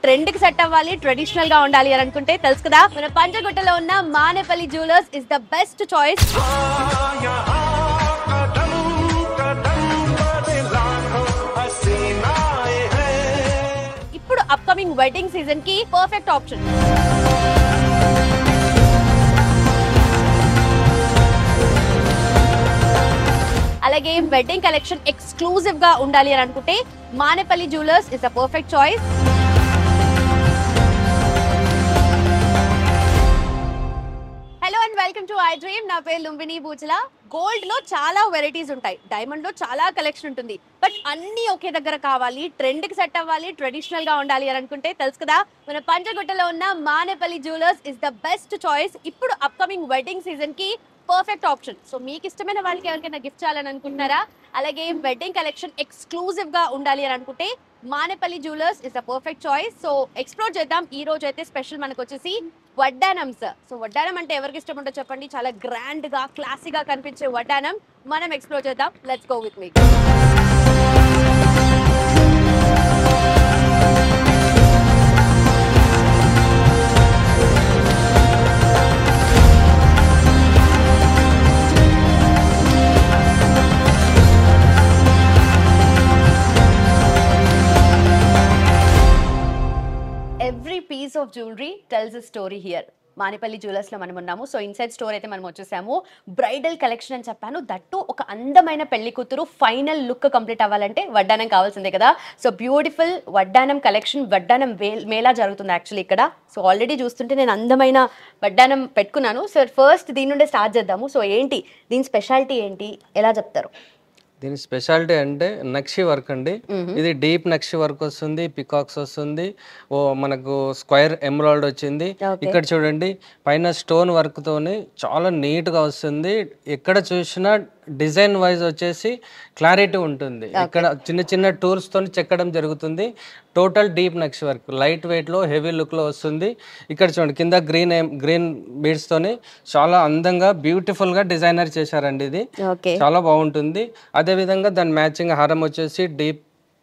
Trend కి set అవ్వాలి, traditional గా ఉండాలి అని అనుకుంటే తెలుసు కదా, మన పంజగుట్టలో ఉన్న Manepalli jewellers is the best choice. ఇప్పుడు అప్కమింగ్ వెడ్డింగ్ సీజన్ కి పర్ఫెక్ట్ ఆప్షన్. అలాగే వెడ్డింగ్ కలెక్షన్ ఎక్స్క్లూజివ్ గా ఉండాలి అని అనుకుంటే Manepalli jewellers is the perfect choice. Hello and welcome to I dream. నా పేరు లుంబిని బూచల. గోల్డ్ లో చాలా వెరైటీస్ ఉంటాయి, డైమండ్ లో చాలా కలెక్షన్ ఉంటుంది, బట్ అన్ని ఒకే దగ్గర కావాలి, ట్రెండ్ కి సెట్ అవ్వాలి, ట్రెడిషనల్ గా ఉండాలి అని అనుకుంటే తెలుసు కదా, మన పంజగుట్టలో ఉన్న Manepalli jewellers is the best choice. ఇప్పుడు అప్కమింగ్ వెడ్డింగ్ సీజన్ కి పర్ఫెక్ట్ ఆప్షన్. సో మీకు ఇష్టమైన వాళ్ళకి ఎవరికైనా గిఫ్ట్ చేయాలని అనుకుంటున్నారా, అలాగే వెడ్డింగ్ కలెక్షన్ ఎక్స్క్లూజివ్ గా ఉండాలి అని అనుకుంటే Manepalli jewellers is the perfect choice. So explore చేద్దాం. ఈ రోజు అయితే స్పెషల్ మనకు వచ్చేసి వడ్డానమ్స్. సో వడ్డానం అంటే ఎవరికి ఇష్టం ఉంటుందో చెప్పండి, చాలా గ్రాండ్ గా క్లాసీగా కనిపించే వడ్డానం మనం ఎక్స్ప్లోర్ చేద్దాం. Let's go with me. Every piece of jewellery tells a story here. Manepalli jewellers లో మనం ఉన్నాము. సో ఇన్సైడ్ స్టోర్ అయితే మనం వచ్చేసాము. బ్రైడల్ కలెక్షన్ అని చెప్పాను, దట్టు ఒక అందమైన పెళ్లి కూతురు ఫైనల్ లుక్ కంప్లీట్ అవ్వాలంటే వడ్డానం కావాల్సిందే కదా. సో బ్యూటిఫుల్ వడ్డానం కలెక్షన్, వడ్డానం మేళా జరుగుతుంది యాక్చువల్లీ ఇక్కడ. సో ఆల్రెడీ చూస్తుంటే నేను అందమైన వడ్డానం పెట్టుకున్నాను. సో ఫస్ట్ దీని నుండే స్టార్ట్ చేద్దాము. సో ఏంటి దీని స్పెషాలిటీ ఏంటి, ఎలా చెప్తారు? దీని స్పెషాలిటీ అంటే నక్షి వర్క్ అండి. ఇది డీప్ నక్షి వర్క్ వస్తుంది, పికాక్స్ వస్తుంది, ఓ మనకు స్క్వేర్ ఎమరాల్డ్ వచ్చింది. ఇక్కడ చూడండి పైన స్టోన్ వర్క్ తోని చాలా నీట్ గా వస్తుంది. ఎక్కడ చూసినా డిజైన్ వైజ్ వచ్చేసి క్లారిటీ ఉంటుంది. ఇక్కడ చిన్న చిన్న టూల్స్ తోని చెక్కడం జరుగుతుంది. టోటల్ డీప్ నక్షి వర్క్, లైట్ వెయిట్ లో హెవీ లుక్ లో వస్తుంది. ఇక్కడ చూడండి కింద గ్రీన్ బీడ్స్ తోని చాలా అందంగా బ్యూటిఫుల్ గా డిజైనర్ చేశారండి. ఇది చాలా బాగుంటుంది. అదే విధంగా దాని మ్యాచింగ్ హారం వచ్చేసి డీప్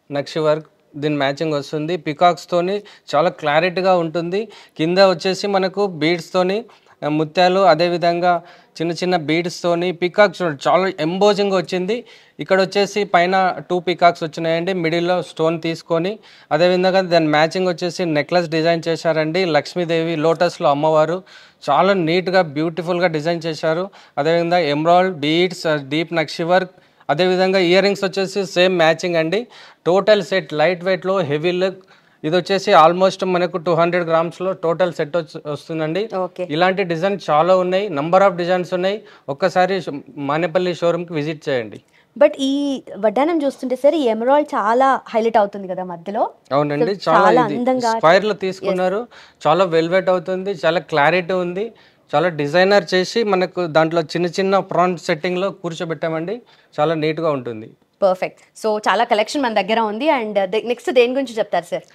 నక్షి వర్క్, దీని మ్యాచింగ్ వస్తుంది. పికాక్స్ తోని చాలా క్లారిటీగా ఉంటుంది. కింద వచ్చేసి మనకు బీడ్స్ తోని ముత్యాలు, అదే విధంగా చిన్న చిన్న బీడ్స్ తోని పికాక్స్ చాలా ఎంబోజింగ్ వచ్చింది. ఇక్కడ వచ్చేసి పైన 2 పికాక్స్ వచ్చినాయండి, మిడిల్లో స్టోన్ తీసుకొని. అదేవిధంగా దాని మ్యాచింగ్ వచ్చేసి నెక్లెస్ డిజైన్ చేశారండి. లక్ష్మీదేవి లోటస్లో అమ్మవారు చాలా నీట్గా బ్యూటిఫుల్గా డిజైన్ చేశారు. అదేవిధంగా ఎమరాల్డ్ బీడ్స్, డీప్ నక్షి వర్క్, అదేవిధంగా ఇయర్ రింగ్స్ వచ్చేసి సేమ్ మ్యాచింగ్ అండి. టోటల్ సెట్ లైట్ వెయిట్లో హెవీ లుక్. ఇది వచ్చేసి ఆల్మోస్ట్ మనకు 200 grams లో టోటల్ సెట్ వస్తుందండి. ఇలాంటి డిజైన్ చాలా ఉన్నాయి, నంబర్ ఆఫ్ డిజైన్స్ ఉన్నాయి. ఒక్కసారి మానేపల్లి షోరూమ్ కి విజిట్ చేయండి. బట్ ఈ వడ్డానం చూస్తుంటే సార్ ఈ ఎమరాల్డ్ చాలా హైలైట్ అవుతుంది కదా మధ్యలో. అవునండి, చాలా అందంగా స్క్వేర్ లో తీసుకున్నారు. చాలా వెల్వెట్ అవుతుంది, చాలా క్లారిటీ ఉంది. చాలా డిజైనర్ చేసి మనకు దాంట్లో చిన్న చిన్న ఫ్రంట్ సెట్టింగ్ లో కూర్చోబెట్టామండి. చాలా నీట్ గా ఉంటుంది. పర్ఫెక్ట్. సో చాలా కలెక్షన్ మన దగ్గర ఉంది. అండ్ నెక్స్ట్ దేని గురించి చెప్తారు సార్?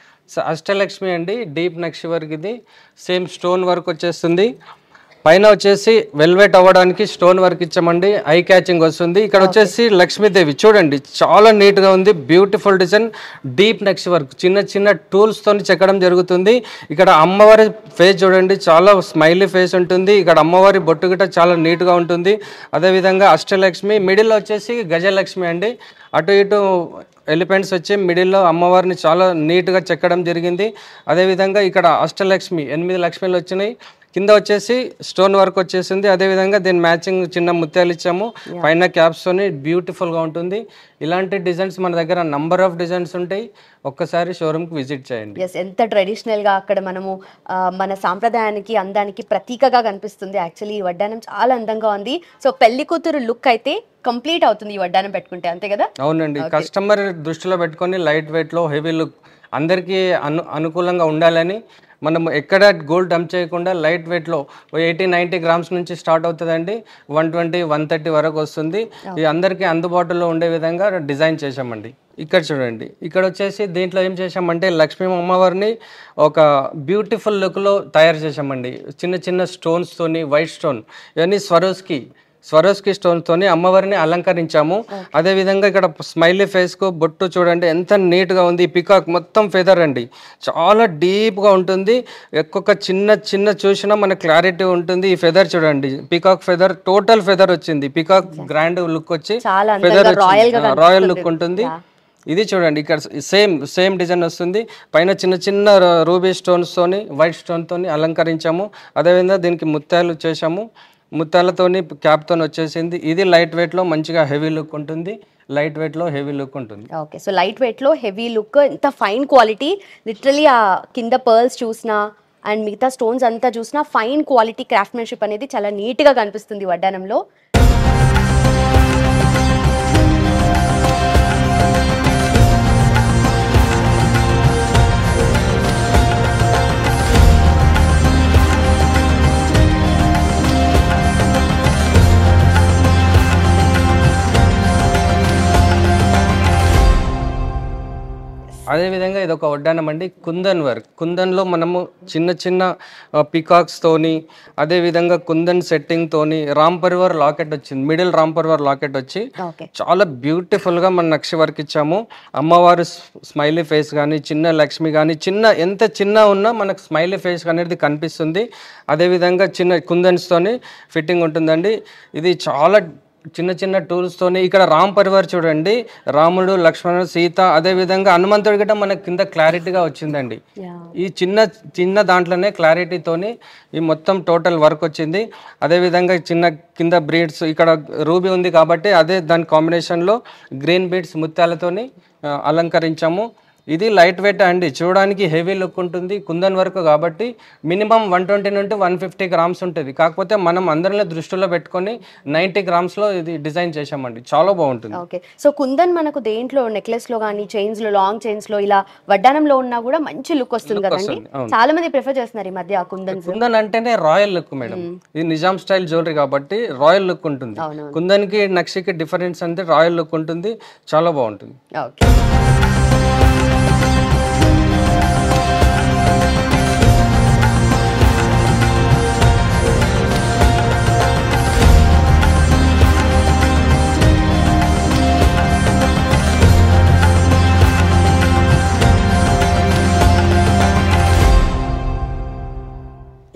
అష్టలక్ష్మి అండి, డీప్ నక్షి వర్క్. ఇది సేమ్ స్టోన్ వర్క్ వచ్చేస్తుంది. పైన వచ్చేసి వెల్వెట్ అవ్వడానికి స్టోన్ వర్క్ ఇచ్చామండి, ఐ క్యాచింగ్ వస్తుంది. ఇక్కడ వచ్చేసి లక్ష్మీదేవి చూడండి చాలా నీట్ గా ఉంది, బ్యూటిఫుల్ డిజైన్, డీప్ నక్షి వర్క్, చిన్న చిన్న టూల్స్ తోని చెక్కడం జరుగుతుంది. ఇక్కడ అమ్మవారి ఫేస్ చూడండి, చాలా స్మైలీ ఫేస్ ఉంటుంది. ఇక్కడ అమ్మవారి బొట్టు గిట్ట చాలా నీట్ గా ఉంటుంది. అదేవిధంగా అష్టలక్ష్మి, మిడిల్ వచ్చేసి గజలక్ష్మి అండి. అటు ఇటు ఎలిఫెంట్స్ వచ్చి మిడిల్లో అమ్మవారిని చాలా నీట్గా చెక్కడం జరిగింది. అదేవిధంగా ఇక్కడ అష్టలక్ష్మి 8 లక్ష్మీలు వచ్చినాయి. కింద వచ్చేసి స్టోన్ వర్క్ వచ్చేసింది. అదేవిధంగా దీని మ్యాచింగ్ చిన్న ముత్యాలు ఇచ్చాము. పైన క్యాప్స్ తోని బ్యూటిఫుల్ గా ఉంటుంది. ఇలాంటి డిజైన్స్ మన దగ్గర నంబర్ ఆఫ్ డిజైన్స్ ఉంటాయి. ఒక్కసారి షోరూమ్ కి విజిట్ చేయండి. ఎంత ట్రెడిషనల్ గా అక్కడ మనము మన సాంప్రదాయానికి అందానికి ప్రతీకగా కనిపిస్తుంది. యాక్చువల్లీ ఈ వడ్డానం చాలా అందంగా ఉంది. సో పెళ్లి కూతురు లుక్ అయితే కంప్లీట్ అవుతుంది ఈ వడ్డానం పెట్టుకుంటే, అంతే కదా? అవునండి, కస్టమర్ దృష్టిలో పెట్టుకొని లైట్ వెయిట్ లో హెవీ లుక్ అందరికీ అనుకూలంగా ఉండాలని మనం ఎక్కడ గోల్డ్ డంప్ చేయకుండా లైట్ వెయిట్లో 80-90 grams నుంచి స్టార్ట్ అవుతుందండి. 120-130 వరకు వస్తుంది. ఇది అందరికీ అందుబాటులో ఉండే విధంగా డిజైన్ చేసామండి. ఇక్కడ చూడండి, ఇక్కడ వచ్చేసి దీంట్లో ఏం చేసామంటే లక్ష్మీ అమ్మవారిని ఒక బ్యూటిఫుల్ లుక్లో తయారు చేసామండి. చిన్న చిన్న స్టోన్స్ తోని, వైట్ స్టోన్, ఇవన్నీ స్వరోస్కి స్వరోస్కి స్టోన్ తోని అమ్మవారిని అలంకరించాము. అదే విధంగా ఇక్కడ స్మైలీ ఫేస్ కు బొట్టు చూడండి ఎంత నీట్ గా ఉంది. పికాక్ మొత్తం ఫెదర్ అండి, చాలా డీప్ గా ఉంటుంది. ఒక్కొక్క చిన్న చిన్న చూసినా మనకు క్లారిటీ ఉంటుంది. ఈ ఫెదర్ చూడండి, పికాక్ ఫెదర్, టోటల్ ఫెదర్ వచ్చింది. పికాక్ గ్రాండ్ లుక్ వచ్చి ఫెదర్ రాయల్ లుక్ ఉంటుంది. ఇది చూడండి, ఇక్కడ సేమ్ డిజైన్ వస్తుంది. పైన చిన్న చిన్న రూబీ స్టోన్స్ తోని, వైట్ స్టోన్ తోని అలంకరించాము. అదేవిధంగా దీనికి ముత్యాలు చేసాము. ముత్యాలతోని క్యాప్తో వచ్చేసింది. ఇది లైట్ వెయిట్ లో మంచిగా హెవీ లుక్ ఉంటుంది. లైట్ వెయిట్ లో హెవీ లుక్ ఉంటుంది. ఓకే, సో లైట్ వెయిట్ లో హెవీ లుక్, ఇంత ఫైన్ క్వాలిటీ. లిటరలీ ఆ కింద పర్ల్స్ చూసినా అండ్ మిగతా స్టోన్స్ అంతా చూసినా ఫైన్ క్వాలిటీ క్రాఫ్ట్మెన్షిప్ అనేది చాలా నీట్ గా కనిపిస్తుంది వడ్డానంలో. అదేవిధంగా ఇది ఒక వడ్డానం అండి, కుందన్ వర్క్. కుందన్లో మనము చిన్న చిన్న పికాక్స్ తోని, అదేవిధంగా కుందన్ సెట్టింగ్ తోని రామ్ పరివార్ లాకెట్ వచ్చింది. మిడిల్ రామ్ పరివార్ లాకెట్ వచ్చి చాలా బ్యూటిఫుల్ గా మన నక్షి వర్క్ ఇచ్చాము. అమ్మవారు స్మైలీ ఫేస్ కానీ, చిన్న లక్ష్మి కానీ, ఎంత చిన్న ఉన్నా మనకు స్మైలీ ఫేస్ అనేది కనిపిస్తుంది. అదేవిధంగా చిన్న కుందన్స్ తోని ఫిట్టింగ్ ఉంటుందండి. ఇది చాలా చిన్న చిన్న టూల్స్ తోని. ఇక్కడ రామ్ పరివార్ చూడండి, రాముడు, లక్ష్మణుడు, సీత, అదే విధంగా హనుమంతుడి గిట్ట మనకి కింద క్లారిటీగా వచ్చిందండి. ఈ చిన్న చిన్న దాంట్లోనే క్లారిటీతోని ఈ మొత్తం టోటల్ వర్క్ వచ్చింది. అదే విధంగా చిన్న కింద బ్రీడ్స్, ఇక్కడ రూబీ ఉంది కాబట్టి అదే దాని కాంబినేషన్లో గ్రీన్ బీడ్స్ ముత్యాలతోని అలంకరించాము. ఇది లైట్ వెయిట్ అండి, చూడడానికి హెవీ లుక్ ఉంటుంది. కుందన్ వర్క్ కాబట్టి మినిమం 120 నుండి 150 గ్రామ్స్ ఉంటుంది. కాకపోతే మనం అందరిని దృష్టిలో పెట్టుకొని 90 గ్రామ్స్లో ఇది డిజైన్ చేసామండి. చాలా బాగుంటుంది. ఓకే, సో కుందన్ మనకు దేంట్లో నెక్లెస్ లో కానీ, చైన్స్ లో, లాంగ్ చైన్స్ లో, ఇలా వడ్డానంలో ఉన్నా కూడా మంచి లుక్ వస్తుంది కదండి. చాలా మంది ప్రిఫర్ చేస్తున్నారు ఈ మధ్య కుందన్. కుందన్ అంటేనే రాయల్ లుక్ మేడం. ఇది నిజాం స్టైల్ జ్యువెలరీ కాబట్టి రాయల్ లుక్ ఉంటుంది. కుందన్ కి నక్షికి డిఫరెన్స్ అంటే రాయల్ లుక్ ఉంటుంది, చాలా బాగుంటుంది. ఓకే,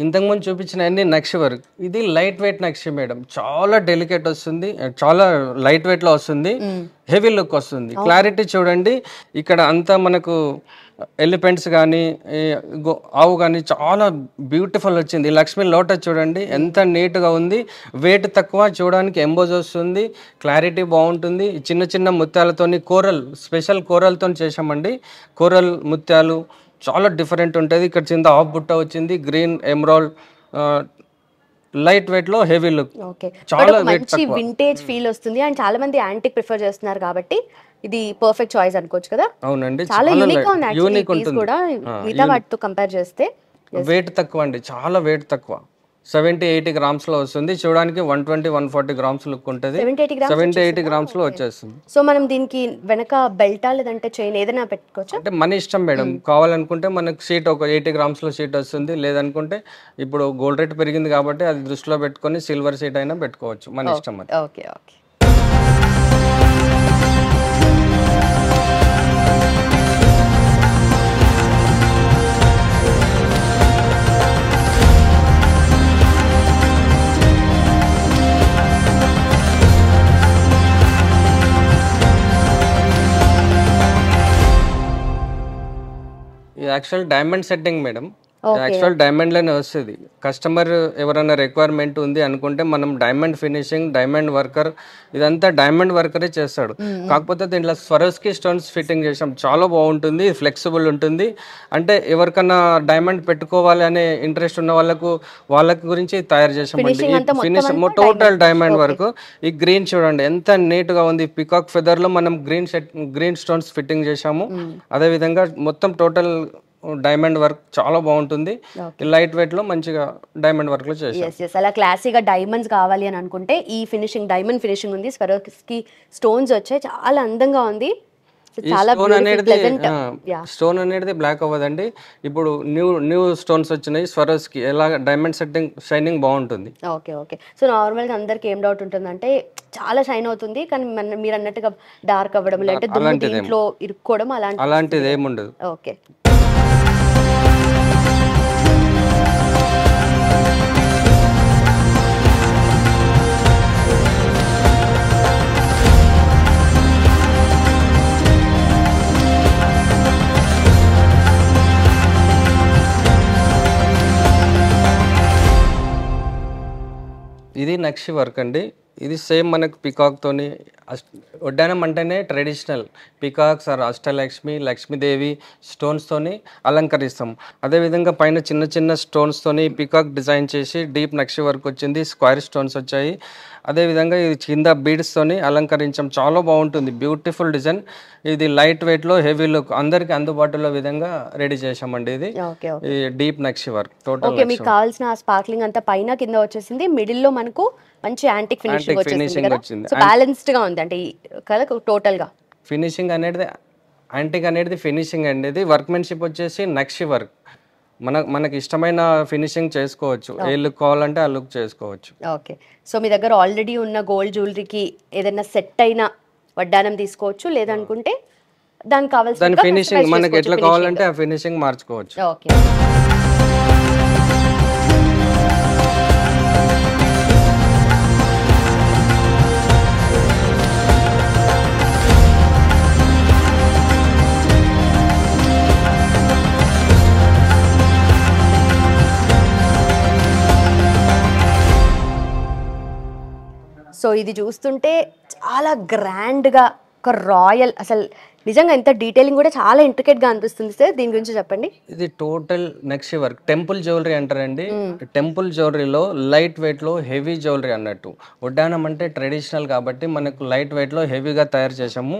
ఇంతకుముందు చూపించిన అన్ని నక్షి వర్క్. ఇది లైట్ వెయిట్ నక్షి మేడం, చాలా డెలికేట్ వస్తుంది, చాలా లైట్ వెయిట్ లో వస్తుంది, హెవీ లుక్ వస్తుంది. క్లారిటీ చూడండి, ఇక్కడ అంతా మనకు ఎలిఫెంట్స్ కానీ, ఆవు కానీ చాలా బ్యూటిఫుల్ వచ్చింది. లక్ష్మీ లోటస్ చూడండి ఎంత నీట్గా ఉంది, వెయిట్ తక్కువ, చూడడానికి ఎంబోజ్ వస్తుంది, క్లారిటీ బాగుంటుంది. చిన్న చిన్న ముత్యాలతోని కోరల్, స్పెషల్ కోరల్తో చేసామండి. కోరల్ ముత్యాలు చాలా డిఫరెంట్ ఉంటుంది. ఇక్కడ కింద హాఫ్ బుట్ట వచ్చింది, గ్రీన్ ఎమరాల్డ్, లైట్ వెయిట్ లో హెవీ లుక్. చాలా మంచి వింటేజ్ ఫీల్ వస్తుంది. అండ్ చాలా మంది యాంటిక్ ప్రిఫర్ చేస్తున్నారు కాబట్టి ఇది పర్ఫెక్ట్ చాయిస్ అనుకోవచ్చు కదా. అవునండి, చాలా యూనిక్ ఉంటుంది కూడా మిగతా వాటితో కంపేర్ చేస్తే. వెయిట్ తక్కువ అండి, చాలా వెయిట్ తక్కువ, 70-80 గ్రామ్స్ లో వస్తుంది. చూడడానికి 120-140 గ్రామ్స్ లుక్ ఉంటుంది. 70-80 గ్రామ్స్ లో వచ్చేస్తుంది. సో మనం దీనికి వెనక బెల్టా లేదంటే చైన్ ఏదైనా పెట్టుకోవచ్చు అంటే మన ఇష్టం మేడం. కావాలనుకుంటే మనకు షీట్ ఒక 80 గ్రామ్స్ లో షీట్ వస్తుంది. లేదనుకుంటే ఇప్పుడు గోల్డ్ రేట్ పెరిగింది కాబట్టి అది దృష్టిలో పెట్టుకొని సిల్వర్ షీట్ అయినా పెట్టుకోవచ్చు, మన ఇష్టం అది. Okay okay, actual diamond setting madam, actual diamond లోనే వస్తుంది. కస్టమర్ ఎవరైనా రిక్వైర్మెంట్ ఉంది అనుకుంటే మనం డైమండ్ ఫినిషింగ్, డైమండ్ వర్కర్, ఇదంతా డైమండ్ వర్కరే చేస్తాడు. కాకపోతే దీంట్లో స్వరోస్కి స్టోన్స్ ఫిట్టింగ్ చేసాం, చాలా బాగుంటుంది, ఫ్లెక్సిబుల్ ఉంటుంది. అంటే ఎవరికైనా డైమండ్ పెట్టుకోవాలి అనే ఇంట్రెస్ట్ ఉన్న వాళ్ళకి గురించి తయారు చేసామండి. Finish total diamond work. ఈ గ్రీన్ చూడండి ఎంత నీట్ గా ఉంది, పికాక్ ఫెదర్ లో మనం గ్రీన్ స్టోన్స్ ఫిట్టింగ్ చేసాము. అదే విధంగా మొత్తం టోటల్ డైమండ్ వర్క్ చాలా బాగుంటుంది. లైట్ వెయిట్ లో మంచిగా డైమండ్ వర్క్ లో చేసాం. అలా క్లాసీగా డైమండ్స్ కావాలి అని అనుకుంటే ఈ ఫినిషింగ్, డైమండ్ ఫినిషింగ్ ఉంది. స్వరోస్కి స్టోన్స్ వచ్చాయి, చాలా అందంగా ఉంది. చాలా స్టోన్ అనేది ప్లెజెంట్. స్టోన్ అనేది బ్లాక్ అవ్వదండి. ఇప్పుడు న్యూ స్టోన్స్ వచ్చినాయి స్వరోస్కి, ఎలా డైమండ్ సెట్టింగ్ షైనింగ్ బాగుంటుంది. Okay okay. సో నార్మల్గా అందరికి ఏం డౌట్ ఉంటుందంటే చాలా షైన్ అవుతుంది కానీ మీరు అన్నట్టుగా డార్క్ అవ్వడం లేదంటే దుమ్ము దీంట్లో ఇరుక్కోవడం అలాంటిది ఏముండదు. ఓకే. ఇది నక్షి వర్క్ అండి. ఇది సేమ్ మనకు పికాక్ తోని వడ్డానం అంటేనే traditional peacocks or Ashtalakshmi, Lakshmidevi stones తోని అలంకరిస్తాం. అదేవిధంగా పైన చిన్న చిన్న స్టోన్స్ తోని పికాక్ డిజైన్ చేసి డీప్ నక్షి వర్క్ వచ్చింది, స్క్వేర్ స్టోన్స్ వచ్చాయి. అదేవిధంగా ఇది కింద బీడ్స్ తోని అలంకరించాం. చాలా బాగుంటుంది, బ్యూటిఫుల్ డిజైన్. ఇది లైట్ వెయిట్ లో హెవీ లుక్ అందరికి అందుబాటులో విధంగా రెడీ చేసామండి. ఇది డీప్ నక్షి వర్క్ టోటల్. ఓకే, మీకు కావాల్సిన స్పార్క్లింగ్ అంతా పైన కింద వచ్చేసింది, మిడిల్ లో మనకు మంచి యాంటిక్ ఫినిషింగ్ వచ్చింది. సో బ్యాలెన్స్డ్ గా ఉంది అంటే టోటల్ గా ఫినిషింగ్ అనేది యాంటిక్ అనేది ఫినిషింగ్ అండి. ఇది వర్క్మెన్షిప్ వచ్చేసి నక్షి వర్క్. మనకి ఇష్టమైన ఫినిషింగ్ చేసుకోవచ్చు, ఏ లుక్ కావాలంటే ఆ లుక్ చేసుకోవచ్చు. ఓకే. సో మీ దగ్గర ఆల్రెడీ ఉన్న గోల్డ్ జ్యువెలరీకి ఏదైనా సెట్ అయిన వడ్డానం తీసుకోవచ్చు, లేదనుకుంటే దానికి కావాల్సిన ఫినిషింగ్ మనకి ఎట్లా కావాలంటే ఆ ఫినిషింగ్ మార్చుకోవచ్చు. ఓకే. సో ఇది చూస్తుంటే చాలా గ్రాండ్గా ఒక రాయల్, అసలు నిజంగా ఎంత డీటెయిలింగ్ కూడా చాలా ఇంట్రికేట్గా అనిపిస్తుంది సార్. దీని గురించి చెప్పండి. ఇది టోటల్ నక్షి వర్క్, టెంపుల్ జ్యువెలరీ అంటారండి. టెంపుల్ జ్యువెలరీలో లైట్ వెయిట్లో హెవీ జ్యువెలరీ అన్నట్టు. వడ్డానం అంటే ట్రెడిషనల్ కాబట్టి మనకు లైట్ వెయిట్లో హెవీగా తయారు చేసాము.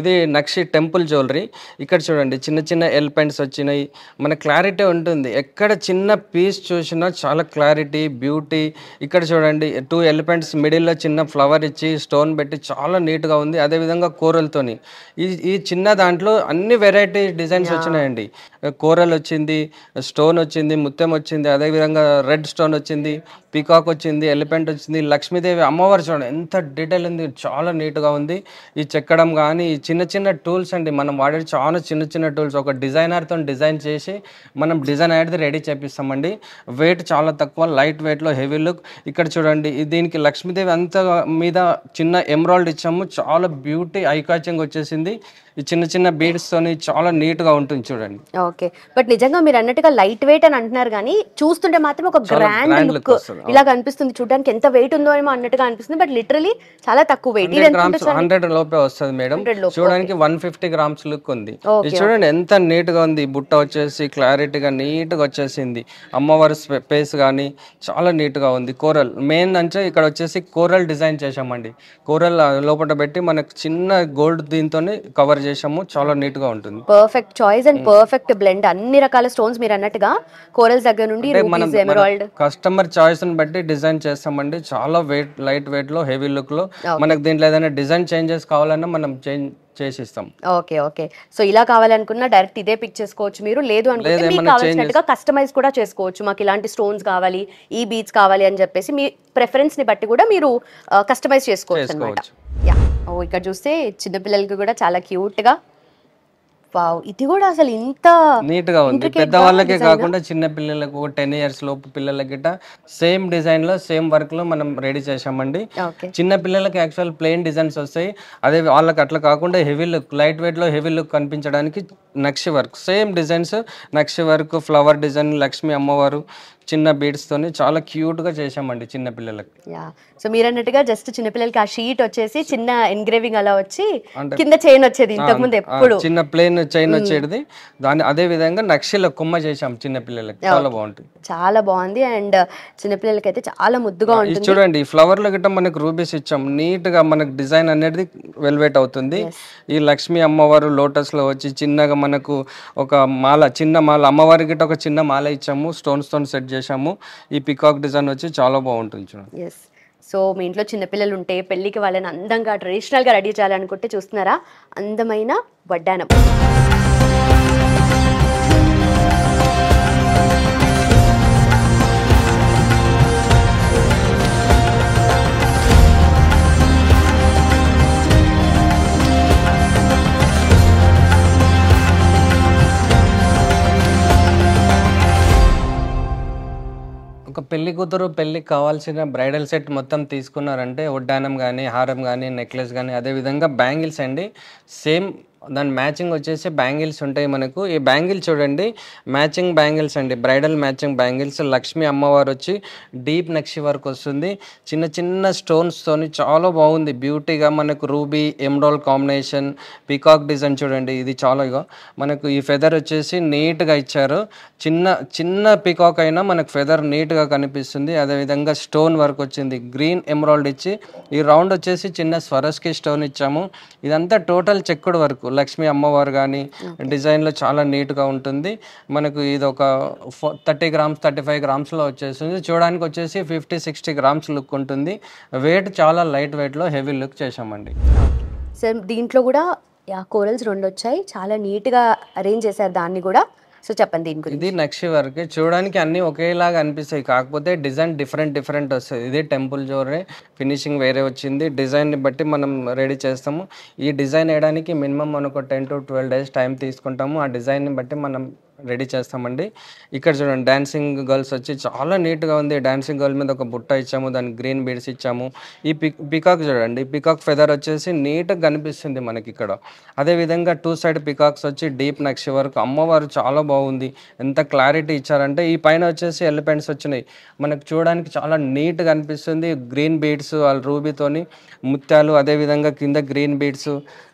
ఇది నక్షి టెంపుల్ జ్యువెలరీ. ఇక్కడ చూడండి చిన్న చిన్న ఎలిఫెంట్స్ వచ్చినాయి, మన క్లారిటీ ఉంటుంది. ఎక్కడ చిన్న పీస్ చూసినా చాలా క్లారిటీ, బ్యూటీ. ఇక్కడ చూడండి 2 ఎలిఫెంట్స్ మిడిల్లో చిన్న ఫ్లవర్ ఇచ్చి స్టోన్ పెట్టి చాలా నీట్గా ఉంది. అదేవిధంగా కోరల్తోని ఈ చిన్న దాంట్లో అన్ని వెరైటీ డిజైన్స్ వచ్చినాయండి. కోరల్ వచ్చింది, స్టోన్ వచ్చింది, ముత్యం వచ్చింది, అదేవిధంగా రెడ్ స్టోన్ వచ్చింది, పీకాక్ వచ్చింది, ఎలిఫెంట్ వచ్చింది, లక్ష్మీదేవి అమ్మవారు చూడండి ఎంత డీటెయిల్ ఉంది, చాలా నీట్గా ఉంది. ఈ చెక్కడం కానీ ఈ చిన్న చిన్న టూల్స్ అండి, మనం వాడే చాలా చిన్న చిన్న టూల్స్ ఒక డిజైనర్తో డిజైన్ చేసి మనం డిజైన్ అనేది రెడీ చేపిస్తామండి. వెయిట్ చాలా తక్కువ, లైట్ వెయిట్లో హెవీ లుక్. ఇక్కడ చూడండి దీనికి లక్ష్మీదేవి అంత మీద చిన్న ఎమరాల్డ్ ఇచ్చాము, చాలా బ్యూటీ ఐ క్యాచింగ్ వచ్చేసింది. ఈ చిన్న చిన్న బీడ్స్ తోని చాలా నీట్ గా ఉంటుంది చూడండి. ఓకే, బట్ నిజంగా మీరు అన్నట్టుగా లైట్ వెయిట్ అని అంటున్నారు కానీ చూస్తుంటే మాత్రం ఒక గ్రాండ్ లుక్ ఇలా కనిపిస్తుంది. చూడడానికి ఎంత వెయిట్ ఉందో ఏమో అన్నట్టుగా అనిపిస్తుంది, బట్ లిటరలీ చాలా తక్కువ వెయిట్. 100 లోపే వస్తుంది మేడం. చూడడానికి 150 గ్రామ్స్ లుక్ ఉంది. ఇది చూడండి ఎంత నీట్ గా ఉంది. బుట్ట వచ్చేసి క్లారిటీగా నీట్ గా వచ్చేసింది. అమ్మవారి స్పేస్ కానీ చాలా నీట్ గా ఉంది. కోరల్ మెయిన్ అంటే ఇక్కడ వచ్చేసి కోరల్ డిజైన్ చేసామండి. కోరల్ లోపల పెట్టి మనకు చిన్న గోల్డ్ దీంతో కవర్ చేసాము, చాలా నీట్ గా ఉంటుంది. Perfect choice and perfect blend. అన్ని రకాల స్టోన్స్ మీరు అన్నట్టుగా కోరల్స్ దగ్గర నుండి రూబీస్, ఎమరాల్డ్ కస్టమర్ చాయిస్ ని బట్టి డిజైన్ చేస్తామండి. చాలా వెయిట్ లైట్ వెయిట్ లో హెవీ లుక్ లో. మనకు దీంట్లో ఏదైనా డిజైన్ చేంజెస్ కావాలన్నా మనం చేసిస్తాం. Okay okay. సో ఇలా కావాలనుకున్నా డైరెక్ట్ ఇదే పిక్ చేసుకోవచ్చు మీరు, లేదు అనుకుంటే మీకు కావాల్సినట్టుగా కస్టమైజ్ కూడా చేసుకోవచ్చు. మాకు ఇలాంటి స్టోన్స్ కావాలి, ఈ బీడ్స్ కావాలి అని చెప్పేసి మీ ప్రిఫరెన్స్ ని బట్టి కూడా మీరు కస్టమైజ్ చేసుకోవచ్చు అన్నమాట. యా, ఓ ఇక్కడ చూస్తే చిన్నపిల్లలకి కూడా చాలా క్యూట్ గా, వావ్ ఇది కూడా అసలు ఇంత నీట్ గా ఉంది. పెద్దవాళ్ళకే కాకుండా చిన్న పిల్లలకు 10 years లోపు పిల్లలకి సేమ్ డిజైన్ లో సేమ్ వర్క్ లో మనం రెడీ చేసామండి. చిన్న పిల్లలకి యాక్చువల్ ప్లెయిన్ డిజైన్స్ వస్తాయి, అదే వాళ్ళకి అట్లా కాకుండా హెవీ లుక్ లైట్ వెయిట్ లో హెవీ లుక్ కనిపించడానికి నక్షి వర్క్ సేమ్ డిజైన్స్, నక్షి వర్క్, ఫ్లవర్ డిజైన్, లక్ష్మీ అమ్మవారు చిన్న బీడ్స్ తోని చాలా క్యూట్ గా చేసామండి చిన్న పిల్లలకి. సో మీరు అన్నట్టుగా జస్ట్ చిన్న పిల్లలకి ఆ షీట్ వచ్చేసి చిన్న ఎన్గ్రేవింగ్ అలా వచ్చి కింద చైన్ వచ్చేది, ఇంతకు ముందు ఎప్పుడు చిన్న ప్లేన్ చైన్ వచ్చేది. దాని అదే విధంగా నక్షిలో కొమ్మ చేసాం చిన్న పిల్లలకి, చాలా బాగుంటుంది. చాలా బాగుంది అండ్ చిన్న పిల్లలకి అయితే చాలా ముద్దుగా ఉంటుంది. చూడండి ఈ ఫ్లవర్ లో గిట్ట మనకు రూబీస్ ఇచ్చాం, నీట్ గా మనకు డిజైన్ అనేది వెల్వెట్ అవుతుంది. ఈ లక్ష్మీ అమ్మవారు లోటస్ లో వచ్చి చిన్నగా మనకు ఒక మాల, చిన్న మాల అమ్మవారి గిట్ట ఒక చిన్న మాల ఇచ్చాము, స్టోన్స్ తో సెట్ చేసాము. ఈ పికాక్ డిజైన్ వచ్చి చాలా బాగుంటుంది చూడండి. సో మీ ఇంట్లో చిన్నపిల్లలు ఉంటే పెళ్ళికి వాళ్ళని అందంగా ట్రెడిషనల్గా రెడీ చేయాలనుకుంటే చూస్తున్నారా, అందమైన వడ్డానం. ఒక పెళ్లి కూతురు పెళ్ళికి కావాల్సిన బ్రైడల్ సెట్ మొత్తం తీసుకున్నారంటే వడ్డానం కానీ, హారం కానీ, నెక్లెస్ కానీ, అదేవిధంగా బ్యాంగిల్స్ అండి. సేమ్ దాని మ్యాచింగ్ వచ్చేసి బ్యాంగిల్స్ ఉంటాయి మనకు. ఈ బ్యాంగిల్ చూడండి, మ్యాచింగ్ బ్యాంగిల్స్ అండి, బ్రైడల్ మ్యాచింగ్ బ్యాంగిల్స్. లక్ష్మీ అమ్మవారు వచ్చి డీప్ నక్షి వర్క్ వస్తుంది, చిన్న చిన్న స్టోన్స్తోని చాలా బాగుంది బ్యూటీగా. మనకు ruby emerald combination, peacock design చూడండి, ఇది చాలా మనకు ఈ ఫెదర్ వచ్చేసి నీట్గా ఇచ్చారు. చిన్న చిన్న పీకాక్ అయినా మనకు ఫెదర్ నీట్గా కనిపిస్తుంది. అదేవిధంగా స్టోన్ వర్క్ వచ్చింది, గ్రీన్ ఎమరాల్డ్ ఇచ్చి ఈ రౌండ్ వచ్చేసి చిన్న స్వరస్కి స్టోన్ ఇచ్చాము. ఇదంతా టోటల్ చెక్కుడు వర్క్. లక్ష్మీ అమ్మవారు కానీ డిజైన్లో చాలా నీట్గా ఉంటుంది. మనకు ఇది ఒక 30 గ్రామ్స్ 35 గ్రామ్స్లో వచ్చేస్తుంది. చూడడానికి వచ్చేసి 50-60 గ్రామ్స్ లుక్ ఉంటుంది. వెయిట్ చాలా లైట్ వెయిట్లో హెవీ లుక్ చేసామండి. సార్ దీంట్లో కూడా కోరల్స్ 2 వచ్చాయి, చాలా నీట్గా అరేంజ్ చేశారు దాన్ని కూడా. సో చెప్పండి దీని గురించి. ఇది నక్షి వర్క్. చూడడానికి అన్ని ఒకేలాగా అనిపిస్తాయి, కాకపోతే డిజైన్ డిఫరెంట్ వస్తుంది. ఇది టెంపుల్ జ్యువెలరీ, ఫినిషింగ్ వేరే వచ్చింది. డిజైన్ని బట్టి మనం రెడీ చేస్తాము. ఈ డిజైన్ వేయడానికి మినిమం మనకు 10 to 12 days టైం తీసుకుంటాము. ఆ డిజైన్ని బట్టి మనం రెడీ చేస్తామండి. ఇక్కడ చూడండి, డాన్సింగ్ గర్ల్స్ వచ్చి చాలా నీట్గా ఉంది. డాన్సింగ్ గర్ల్ మీద ఒక బుట్ట ఇచ్చాము, దానికి గ్రీన్ బీడ్స్ ఇచ్చాము. ఈ పికాక్ చూడండి, పికాక్ ఫెదర్ వచ్చేసి నీట్గా కనిపిస్తుంది మనకి ఇక్కడ. అదేవిధంగా 2 side పికాక్స్ వచ్చి డీప్ నక్షి వర్క్. అమ్మవారు చాలా బాగుంది, ఎంత క్లారిటీ ఇచ్చారంటే. ఈ పైన వచ్చేసి ఎలిఫెంట్స్ వచ్చినాయి, మనకు చూడడానికి చాలా నీట్గా అనిపిస్తుంది. గ్రీన్ బీడ్స్ వాళ్ళ రూబీతోని ముత్యాలు, అదేవిధంగా కింద గ్రీన్ బీడ్స్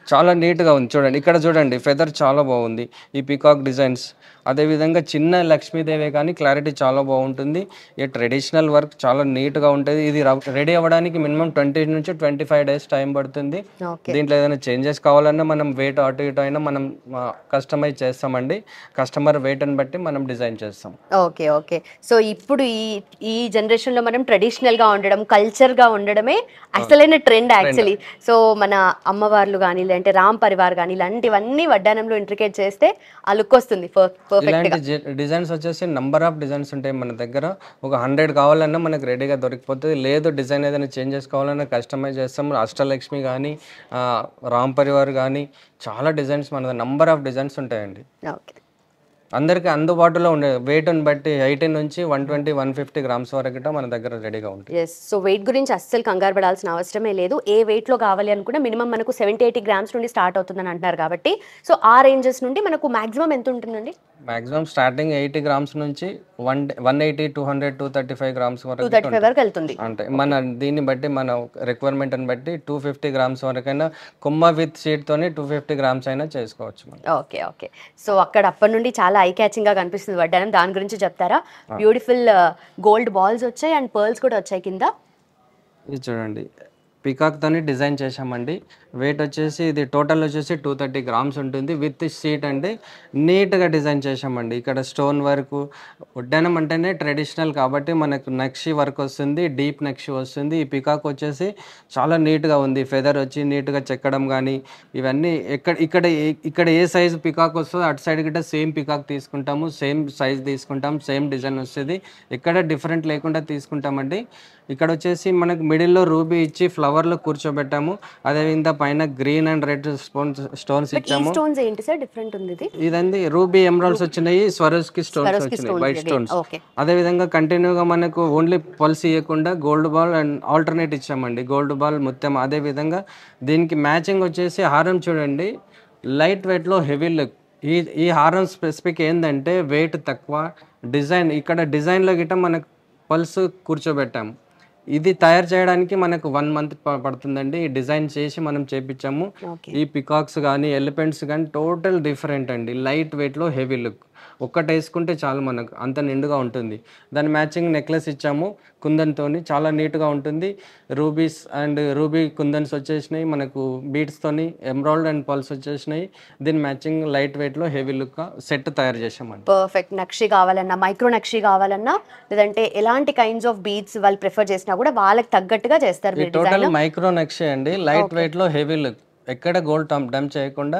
చాలా నీట్గా ఉంది. చూడండి ఇక్కడ చూడండి, ఫెదర్ చాలా బాగుంది ఈ పీకాక్ డిజైన్స్. అదేవిధంగా చిన్న లక్ష్మీదేవి కానీ క్లారిటీ చాలా బాగుంటుంది. ఈ ట్రెడిషనల్ వర్క్ చాలా నీట్గా ఉంటుంది. ఇది రెడీ అవ్వడానికి మినిమం 20 నుంచి 25 days టైం పడుతుంది. దీంట్లో ఏదైనా చేంజెస్ కావాలన్నా మనం వెయిట్ అటు ఇటు అయినా మనం కస్టమైజ్ చేస్తామండి. కస్టమర్ వెయిట్ని బట్టి మనం డిజైన్ చేస్తాం. Okay okay. సో ఇప్పుడు ఈ జనరేషన్లో మనం ట్రెడిషనల్గా ఉండడం, కల్చర్గా ఉండడమే అసలైన ట్రెండ్ యాక్చువల్లీ. సో మన అమ్మవార్లు కానీ లేదంటే రామ్ పరివార్ కానీ ఇలాంటివన్నీ వడ్డానంలో ఇంట్రికేట్ చేస్తే ఆ లుక్ వస్తుంది. ఇలాంటి డిజైన్స్ వచ్చేసి నంబర్ ఆఫ్ డిజైన్స్ ఉంటాయి మన దగ్గర. ఒక 100 కావాలన్నా మనకు రెడీగా దొరికిపోతుంది. లేదు డిజైన్ ఏదైనా చేంజెస్ కావాలన్నా కస్టమైజ్ చేస్తాం. అష్టలక్ష్మి కానీ, రామ్ పరివార్ కానీ చాలా డిజైన్స్ మన నంబర్ ఆఫ్ డిజైన్స్ ఉంటాయండి. ఓకే, అందరికీ అందుబాటులో ఉండే వెయిట్ని బట్టి 18 నుంచి 120-150 గ్రామ్స్ వరకు మన దగ్గర రెడీగా ఉంటుంది. ఎస్. సో వెయిట్ గురించి అస్సలు కంగారు పడాల్సిన అవసరమే లేదు. ఏ వెయిట్లో కావాలి అనుకున్నా మినిమం మనకు 70-80 గ్రామ్స్ నుండి స్టార్ట్ అవుతుందని అంటున్నారు కాబట్టి, సో ఆ రేంజెస్ నుండి మనకు మాక్సిమం ఎంత ఉంటుందండి? మాక్సిమం స్టార్టింగ్ 80 గ్రామ్స్ నుంచి 180, 200, 235 గ్రామ్స్ వరకు 235 వరకు వెళ్తుంది. అంటే మన దీన్ని బట్టి మన రిక్వైర్మెంట్ని బట్టి 250 గ్రామ్స్ వరకైనా కొమ్మ విత్ షీట్తోని 250 గ్రామ్స్ అయినా చేసుకోవచ్చు. Okay okay. సో అక్కడ అప్పటి నుండి చాలా ఐ క్యాచింగ్ గా కనిపిస్తుంది వడ్డానం. దాని గురించి చెప్తారా? బ్యూటిఫుల్ గోల్డ్ బాల్స్ వచ్చాయి అండ్ పర్ల్స్ కూడా వచ్చాయి కింద. ఇది చూడండి, పికాక్ తోని డిజైన్ చేసామండి. వెయిట్ వచ్చేసి ఇది టోటల్ వచ్చేసి 230 గ్రామ్స్ ఉంటుంది. విత్ షీట్ అండి, నీట్గా డిజైన్ చేసామండి. ఇక్కడ స్టోన్ వర్క్, వడ్డానం అంటేనే ట్రెడిషనల్ కాబట్టి మనకు నక్షి వర్క్ వస్తుంది, డీప్ నక్షి వస్తుంది. ఈ పికాక్ వచ్చేసి చాలా నీట్గా ఉంది. ఫెదర్ వచ్చి నీట్గా చెక్కడం కానీ ఇవన్నీ ఇక్కడ ఏ సైజు పికాక్ వస్తుందో అటు సైడ్ గిట్ట సేమ్ పికాక్ తీసుకుంటాము, సేమ్ సైజ్ తీసుకుంటాం, సేమ్ డిజైన్ వస్తుంది. ఎక్కడ డిఫరెంట్ లేకుండా తీసుకుంటామండి. ఇక్కడ వచ్చేసి మనకు మిడిల్లో రూబీ ఇచ్చి ఫ్లవర్లో కూర్చోబెట్టాము. అదేవిధంగా పైన గ్రీన్ అండ్ రెడ్ స్టోన్స్ ఇచ్చాము. స్టోన్స్ ఏంటి సార్ డిఫరెంట్ ఉంది? ఇదండి రూబీ ఎమరాల్డ్స్ వచ్చినాయి, స్వరోస్కి స్టోన్స్ వచ్చినాయి, వైట్ స్టోన్స్. అదే విధంగా కంటిన్యూగా మనకు ఓన్లీ పల్స్ ఇవ్వకుండా గోల్డ్ బాల్ అండ్ ఆల్టర్నేట్ ఇచ్చామండి, గోల్డ్ బాల్ ముత్యం. అదే విధంగా దీనికి మ్యాచింగ్ వచ్చేసి హారం చూడండి, లైట్ వెయిట్లో హెవీ లుక్. ఈ హారం స్పెసిఫిక్ ఏంటంటే వెయిట్ తక్కువ, డిజైన్ ఇక్కడ డిజైన్లో గిట్ట మనకు పల్స్ కూర్చోబెట్టాము. ఇది తయారు చేయడానికి మనకు 1 month పడుతుందండి. ఈ డిజైన్ చేసి మనం చేపించాము. ఈ పికాక్స్ కానీ ఎలిఫెంట్స్ కానీ టోటల్ డిఫరెంట్ అండి, లైట్ వెయిట్లో హెవీ లుక్. ఒక్కటి వేసుకుంటే చాలు మనకు అంత నిండుగా ఉంటుంది. దాని మ్యాచింగ్ నెక్లెస్ ఇచ్చాము కుందన్తోని, చాలా నీట్గా ఉంటుంది. రూబీస్ అండ్ రూబీ కుందన్స్ వచ్చేసినాయి మనకు, బీడ్స్తోని ఎమరాల్డ్ అండ్ పల్స్ వచ్చేసినాయి. దీని మ్యాచింగ్ లైట్ వెయిట్లో హెవీ లుక్ సెట్ తయారు చేసామండి. పర్ఫెక్ట్ నక్షి కావాలన్నా, మైక్రో నక్షి కావాలన్నా, లేదంటే ఎలాంటి కైండ్స్ ఆఫ్ బీడ్స్ వాళ్ళు ప్రిఫర్ చేసినా కూడా వాళ్ళకి తగ్గట్టుగా చేస్తారు మీరు టోటల్ డిజైన్. మైక్రో నక్షి అండి, లైట్ వెయిట్లో హెవీ లుక్, ఎక్కడ గోల్డ్ డంప్ చేయకుండా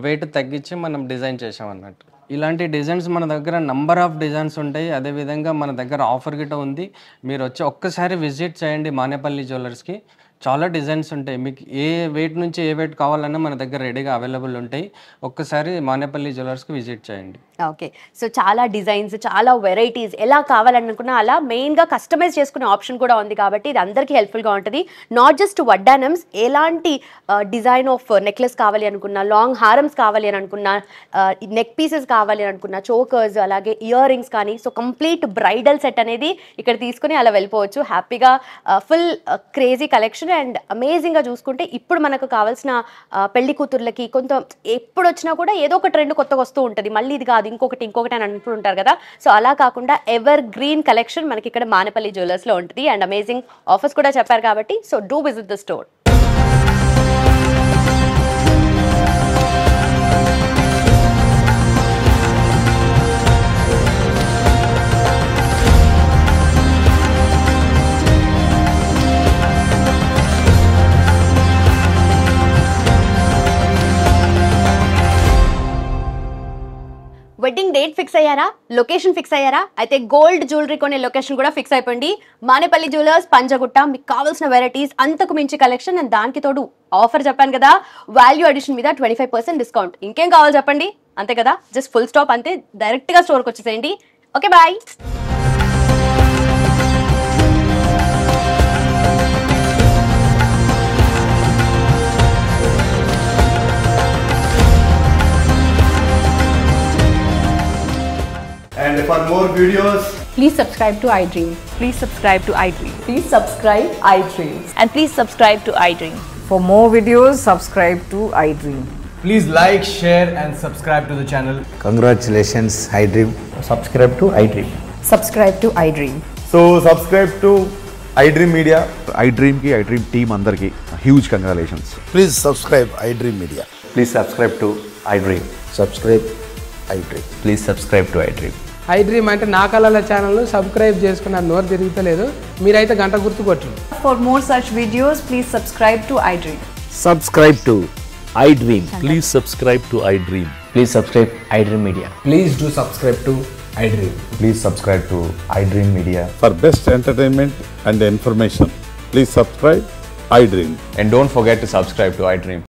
వెయిట్ తగ్గించి మనం డిజైన్ చేసాం అన్నట్టు. ఇలాంటి డిజైన్స్ మన దగ్గర నంబర్ ఆఫ్ డిజైన్స్ ఉంటాయి. అదేవిధంగా మన దగ్గర ఆఫర్ గిట్ట ఉంది. మీరు వచ్చి ఒక్కసారి విజిట్ చేయండి మానేపల్లి జ్యువెలర్స్కి. చాలా డిజైన్స్ ఉంటాయి, మీకు ఏ వెయిట్ నుంచి ఏ వెయిట్ కావాలన్నా మన దగ్గర రెడీగా అవైలబుల్ ఉంటాయి. ఒక్కసారి మానేపల్లి జ్యువెలర్స్కి విజిట్ చేయండి. ఓకే, సో చాలా డిజైన్స్, చాలా వెరైటీస్, ఎలా కావాలనుకున్నా అలా మెయిన్గా కస్టమైజ్ చేసుకునే ఆప్షన్ కూడా ఉంది కాబట్టి ఇది అందరికీ హెల్ప్ఫుల్గా ఉంటుంది. నాట్ జస్ట్ వడ్డానమ్స్, ఎలాంటి డిజైన్ ఆఫ్ నెక్లెస్ కావాలి అనుకున్నా, లాంగ్ హారమ్స్ కావాలి అని అనుకున్నా, నెక్ పీసెస్ కావాలి అని అనుకున్నా, చోకర్స్, అలాగే ఇయర్ రింగ్స్ కానీ, సో కంప్లీట్ బ్రైడల్ సెట్ అనేది ఇక్కడ తీసుకుని అలా వెళ్ళిపోవచ్చు హ్యాపీగా. ఫుల్ క్రేజీ కలెక్షన్ అండ్ అమేజింగ్గా చూసుకుంటే ఇప్పుడు మనకు కావాల్సిన పెళ్లి కూతుర్లకి కొంత ఎప్పుడు వచ్చినా కూడా ఏదో ఒక ట్రెండ్ కొత్తగా వస్తూ ఉంటుంది. మళ్ళీ ఇది కాదు ఇంకొకటి అని అనుకుంటుంటారు కదా. సో అలా కాకుండా ఎవర్ గ్రీన్ కలెక్షన్ మనకి ఇక్కడ మానేపల్లి జ్యువెలర్స్లో ఉంటుంది అండ్ అమేజింగ్ ఆఫర్స్ కూడా చెప్పారు కాబట్టి so do visit the store. Wedding date fix అయ్యారా, లొకేషన్ ఫిక్స్ అయ్యారా? అయితే గోల్డ్ జ్యువెలరీ కొనే లొకేషన్ కూడా ఫిక్స్ అయిపోయింది. మానేపల్లి జ్యువెలర్స్, పంజగుట్ట. మీకు కావాల్సిన వెరైటీస్, అంతకు మించి కలెక్షన్ అండ్ దానికి తోడు ఆఫర్ చెప్పాను కదా, వాల్యూ అడిషన్ మీద 25% డిస్కౌంట్. ఇంకేం కావాలి చెప్పండి, అంతే కదా, జస్ట్ ఫుల్ స్టాప్ అంతే. డైరెక్ట్గా స్టోర్కి వచ్చేసేయండి. Okay bye. And for more videos, Please subscribe to iDream. Please subscribe to iDream. Please subscribe iDream. And please subscribe to iDream. For more videos, subscribe to iDream. please like, share and subscribe to the channel. Congratulations, iDream. Subscribe to iDream. Subscribe to iDream. So subscribe to iDream Media. iDream ki iDream team andarki huge congratulations. Please subscribe iDream Media. Please subscribe to iDream. Subscribe iDream. Please subscribe to iDream. iDream అంటే నా కళల ఛానల్ను subscribe చేసుకున్న నోరు తిరుగుతలేదు, మీరైతే గంట గుర్తు కొట్టండి. For more such videos, please subscribe to iDream. Subscribe to iDream. Please subscribe to iDream. Please subscribe iDream Media. Please do subscribe to iDream. Please subscribe to iDream Media. For best entertainment and information, please subscribe iDream. And don't forget to subscribe to iDream.